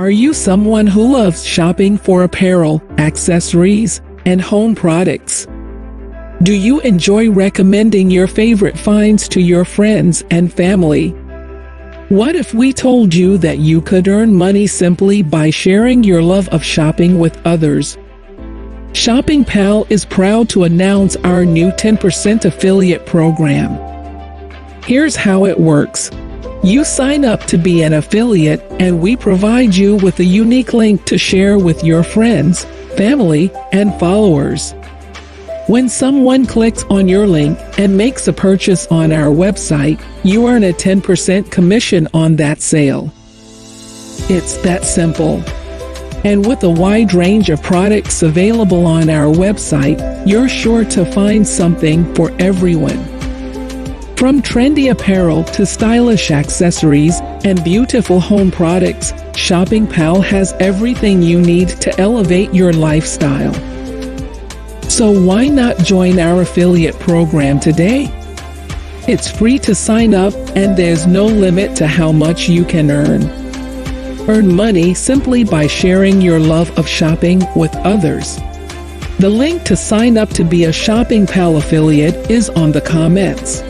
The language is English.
Are you someone who loves shopping for apparel, accessories, and home products? Do you enjoy recommending your favorite finds to your friends and family? What if we told you that you could earn money simply by sharing your love of shopping with others? ShoppingPal is proud to announce our new 10% affiliate program. Here's how it works. You sign up to be an affiliate, and we provide you with a unique link to share with your friends, family, and followers. When someone clicks on your link and makes a purchase on our website, you earn a 10% commission on that sale. It's that simple. And with a wide range of products available on our website, you're sure to find something for everyone. From trendy apparel to stylish accessories and beautiful home products, ShoppingPal has everything you need to elevate your lifestyle. So why not join our affiliate program today? It's free to sign up, and there's no limit to how much you can earn. Earn money simply by sharing your love of shopping with others. The link to sign up to be a ShoppingPal affiliate is on the comments.